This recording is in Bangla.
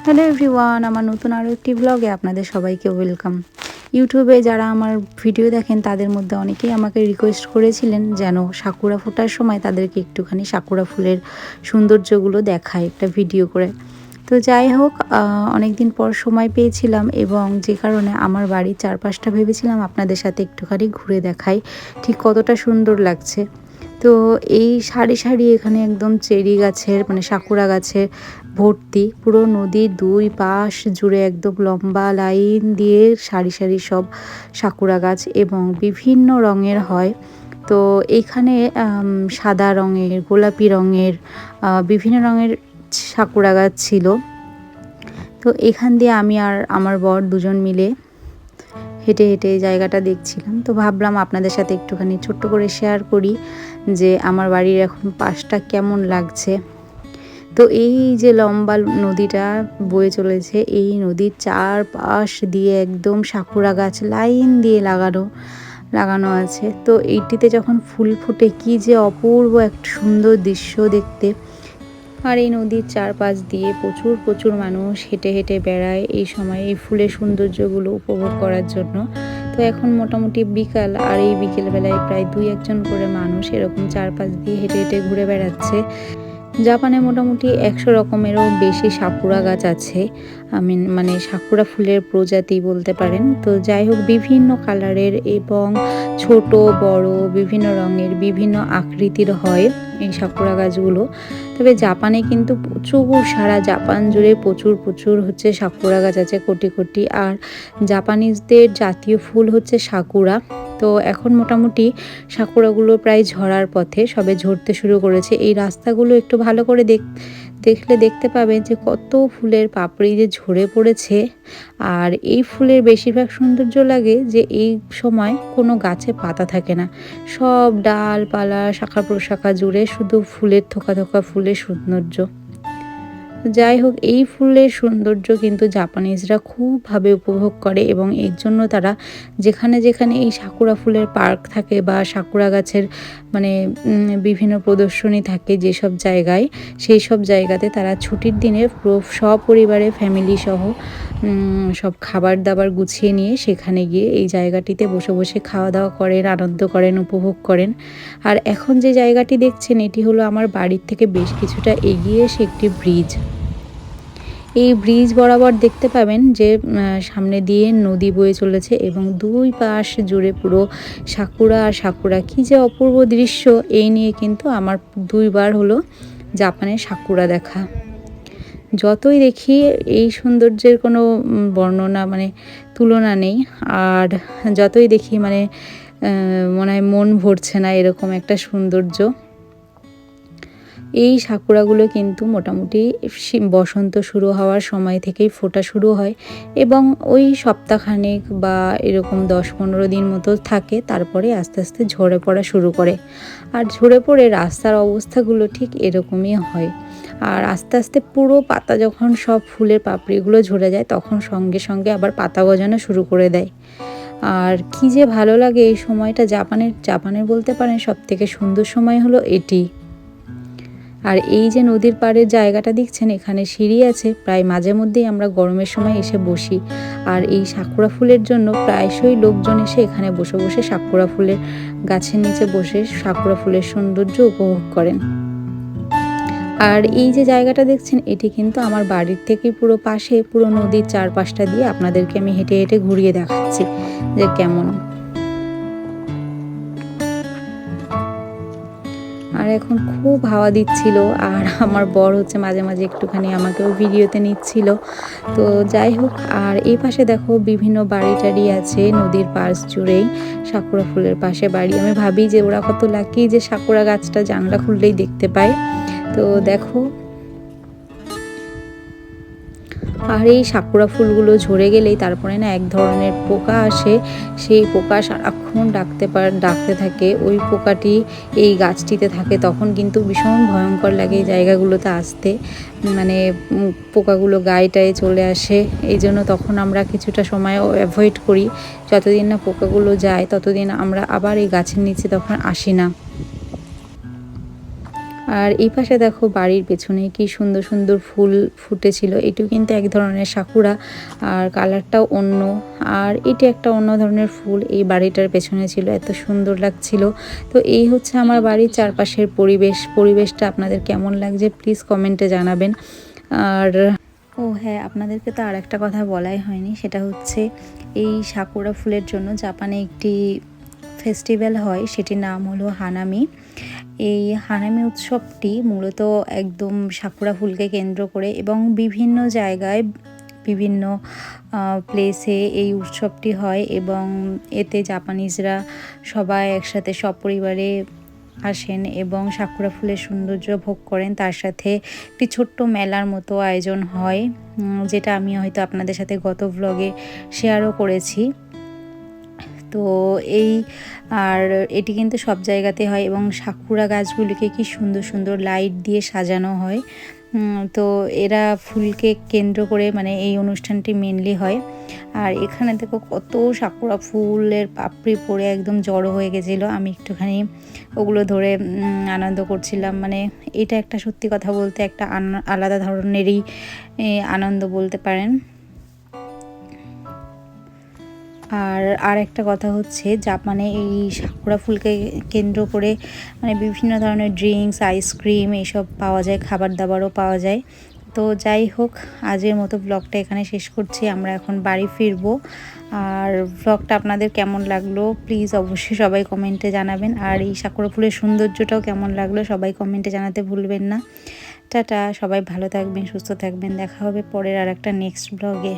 হ্যালো এভরিওয়ান, আমার নতুন আরও একটি ব্লগে আপনাদের সবাইকে ওয়েলকাম। ইউটিউবে যারা আমার ভিডিও দেখেন তাদের মধ্যে অনেকেই আমাকে রিকোয়েস্ট করেছিলেন যেন সাকুরা ফোটার সময় তাদেরকে একটুখানি সাকুরা ফুলের সৌন্দর্যগুলো দেখায় একটা ভিডিও করে। তো যাই হোক, অনেক দিন পর সময় পেয়েছিলাম এবং যে কারণে আমার বাড়ির চারপাশটা ভেবেছিলাম আপনাদের সাথে একটুখানি ঘুরে দেখাই ঠিক কতটা সুন্দর লাগছে। তো এই সারি সারি এখানে একদম চেরি গাছের মানে সাকুরা গাছের ভর্তি, পুরো নদীর দুই পাশ জুড়ে একদম লম্বা লাইন দিয়ে সারি সারি সব সাকুরা গাছ এবং বিভিন্ন রঙের হয়। তো এখানে সাদা রঙের, গোলাপি রঙের, বিভিন্ন রঙের সাকুরা গাছ ছিল। তো এখান দিয়ে আমি আর আমার বর দুজন মিলে হেঁটে হেঁটে এই জায়গাটা দেখছিলাম। তো ভাবলাম আপনাদের সাথে একটুখানি ছোট্ট করে শেয়ার করি যে আমার বাড়ির এখন পাশটা কেমন লাগছে। তো এই যে লম্বা নদীটা বয়ে চলেছে, এই নদীর চারপাশ দিয়ে একদম সাকুরা গাছ লাইন দিয়ে লাগানো আছে। তো এইটিতে যখন ফুল ফোটে কি যে অপূর্ব একটা সুন্দর দৃশ্য দেখতে। আর এই নদীর চারপাশ দিয়ে প্রচুর প্রচুর মানুষ হেঁটে হেঁটে বেড়ায় এই সময় এই ফুলের সৌন্দর্যগুলো উপভোগ করার জন্য। তো এখন মোটামুটি বিকাল, আর এই বিকেলবেলায় প্রায় 2-1 করে মানুষ এরকম চারপাশ দিয়ে হেঁটে হেঁটে ঘুরে বেড়াচ্ছে। জাপানে মোটামুটি 100 রকমেরও বেশি সাকুরা গাছ আছে, মানে সাকুরা ফুলের প্রজাতি বলতে পারেন। তো যাই হোক, বিভিন্ন কালারের এবং ছোট বড় বিভিন্ন রঙের বিভিন্ন আকৃতির হয় এই সাকুরা গাছগুলো। তবে জাপানে কিন্তু প্রচুর, সারা জাপান জুড়ে প্রচুর প্রচুর হচ্ছে সাকুরা গাছ আছে, কোটি কোটি। আর জাপানিজদের জাতীয় ফুল হচ্ছে সাকুরা। তো এখন মোটামুটি সাকুরাগুলো প্রায় ঝরার পথে, সবে ঝরতে শুরু করেছে। এই রাস্তাগুলো একটু ভালো করে দেখলে দেখতে পাবেন যে কত ফুলের পাপড়ি যে ঝরে পড়েছে। আর এই ফুলের বেশিরভাগ সৌন্দর্য লাগে যে এই সময় কোনো গাছে পাতা থাকে না, সব ডালপালা শাখা প্রশাখা জুড়ে শুধু ফুলের থোকা থোকা ফুলের সৌন্দর্য। যাই হোক, এই ফুলের সৌন্দর্য কিন্তু জাপানিজরা খুবভাবে উপভোগ করে এবং এর জন্য তারা যেখানে যেখানে এই সাকুরা ফুলের পার্ক থাকে বা সাকুরা গাছের মানে বিভিন্ন প্রদর্শনী থাকে যেসব জায়গায়, সেই সব জায়গাতে তারা ছুটির দিনে সপরিবারে ফ্যামিলি সহ সব খাবার দাবার গুছিয়ে নিয়ে সেখানে গিয়ে এই জায়গাটিতে বসে বসে খাওয়া দাওয়া করেন, আনন্দ করেন, উপভোগ করেন। আর এখন যে জায়গাটি দেখছেন এটি হলো আমার বাড়ির থেকে বেশ কিছুটা এগিয়ে এসে একটি ব্রিজ। এই ব্রিজ বরাবর দেখতে পাবেন যে সামনে দিয়ে নদী বয়ে চলেছে এবং দুই পাশ জুড়ে পুরো সাকুরা আর সাকুরা, কী যে অপূর্ব দৃশ্য। এই নিয়ে কিন্তু আমার 2বার হলো জাপানের সাকুরা দেখা। যতই দেখি এই সৌন্দর্যের কোনো বর্ণনা মানে তুলনা নেই। আর যতই দেখি মানে মনে হয় মন ভরছে না, এরকম একটা সৌন্দর্য। এই সাকুরাগুলো কিন্তু মোটামুটি বসন্ত শুরু হওয়ার সময় থেকেই ফোটা শুরু হয় এবং ওই সপ্তাহখানেক বা এরকম 10-15 দিন মতো থাকে, তারপরে আস্তে আস্তে ঝরে পড়া শুরু করে। আর ঝরে পড়ে রাস্তার অবস্থাগুলো ঠিক এরকমই হয়। আর আস্তে আস্তে পুরো পাতা যখন সব ফুলের পাপড়িগুলো ঝরে যায় তখন সঙ্গে সঙ্গে আবার পাতা গজানো শুরু করে দেয়। আর কি যে ভালো লাগে এই সময়টা। জাপানের বলতে পারেন সবথেকে সুন্দর সময় হলো এটি। আর এই যে নদীর পাড়ের জায়গাটা দেখছেন, এখানে সিঁড়ি আছে, প্রায় মাঝে মধ্যেই আমরা গরমের সময় এসে বসি। আর এই সাকুরা ফুলের জন্য প্রায়শই লোকজন এসে এখানে বসে বসে সাকুরা ফুলের গাছের নিচে বসে সাকুরা ফুলের সৌন্দর্য উপভোগ করেন। আর এই যে জায়গাটা দেখছেন এটি কিন্তু আমার বাড়ির থেকে পুরো পাশে, পুরো নদীর চারপাশটা দিয়ে আপনাদেরকে আমি হেঁটে হেঁটে ঘুরিয়ে দেখাচ্ছি যে কেমন। আর এখন খুব হাওয়া দিচ্ছিল আর আমার বর হচ্ছে মাঝে মাঝে একটুখানি আমাকেও ভিডিওতে নিচ্ছিল। তো যাই হোক, আর এই পাশে দেখো বিভিন্ন বাড়ি টাড়ি আছে নদীর পাশ জুড়েই, সাকুরা ফুলের পাশে বাড়ি। আমি ভাবি যে ওরা কত লাকি যে সাকুরা গাছটা জানলা খুললেই দেখতে পায়। তো দেখো, আর এই সাকুরা ফুলগুলো ঝরে গেলেই তারপরে না এক ধরনের পোকা আসে, সেই পোকা সারাক্ষণ ডাকতে থাকে। ওই পোকাটি এই গাছটিতে থাকে, তখন কিন্তু ভীষণ ভয়ঙ্কর লাগে এই জায়গাগুলোতে আসতে, মানে পোকাগুলো গায়ে টায়ে চলে আসে। এই জন্য তখন আমরা কিছুটা সময় অ্যাভয়েড করি, যতদিন না পোকাগুলো যায় ততদিন আমরা আবার এই গাছের নিচে তখন আসি না। আর এই পাশে দেখো বাড়ির পেছনে কি সুন্দর সুন্দর ফুল ফুটেছিল। এটিও কিন্তু এক ধরনের সাকুরা, আর কালারটাও অন্য। আর এটি একটা অন্য ধরনের ফুল এই বাড়িটার পেছনে ছিল, এত সুন্দর লাগছিল। তো এই হচ্ছে আমার বাড়ির চারপাশের পরিবেশটা আপনাদের কেমন লাগছে প্লিজ কমেন্টে জানাবেন। আর ও হ্যাঁ, আপনাদেরকে তো আর একটা কথা বলাই হয়নি, সেটা হচ্ছে এই সাকুরা ফুলের জন্য জাপানে একটি ফেস্টিভ্যাল হয়, সেটির নাম হলো হানামি। এই হানামি উৎসবটি মূলত একদম সাকুরা ফুলকে কেন্দ্র করে, এবং বিভিন্ন জায়গায় বিভিন্ন প্লেসে এই উৎসবটি হয়, এবং এতে জাপানিজরা সবাই একসাথে সপরিবারে আসেন এবং সাকুরা ফুলের সৌন্দর্য ভোগ করেন। তার সাথে একটি ছোট্ট মেলার মতো আয়োজন হয়, যেটা আমি হয়তো আপনাদের সাথে গত ভ্লগে শেয়ারও করেছি। তো আর এটি কিন্তু সব জায়গাতে হয়, এবং সাকুরা গাছগুলিকে কি সুন্দর সুন্দর লাইট দিয়ে সাজানো হয়। তো এরা ফুলকে কেন্দ্র করে মানে এই অনুষ্ঠানটি মেনলি হয়। আর এখানে দেখো কত সাকুরা ফুলের পাপড়ি পড়ে একদম জড়ো হয়ে গেছিলো, আমি একটুখানি ওগুলো ধরে আনন্দ করছিলাম। মানে এটা একটা সত্যি কথা বলতে একটা আলাদা ধরনেরই আনন্দ বলতে পারেন। আর একটা কথা হচ্ছে, জাপানে এই সাকুরা ফুলকে কেন্দ্র করে মানে বিভিন্ন ধরনের ড্রিঙ্কস, আইসক্রিম এইসব পাওয়া যায়, খাবার দাবারও পাওয়া যায়। তো যাই হোক, আজকের মতো ব্লগটা এখানে শেষ করছি, আমরা এখন বাড়ি ফিরবো। আর ব্লগটা আপনাদের কেমন লাগলো প্লিজ অবশ্যই সবাই কমেন্টে জানাবেন। আর এই সাকুরা ফুলের সৌন্দর্যটাও কেমন লাগলো সবাই কমেন্টে জানাতে ভুলবেন না। টাটা, সবাই ভালো থাকবেন, সুস্থ থাকবেন, দেখা হবে পরের আর একটা নেক্সট ব্লগে।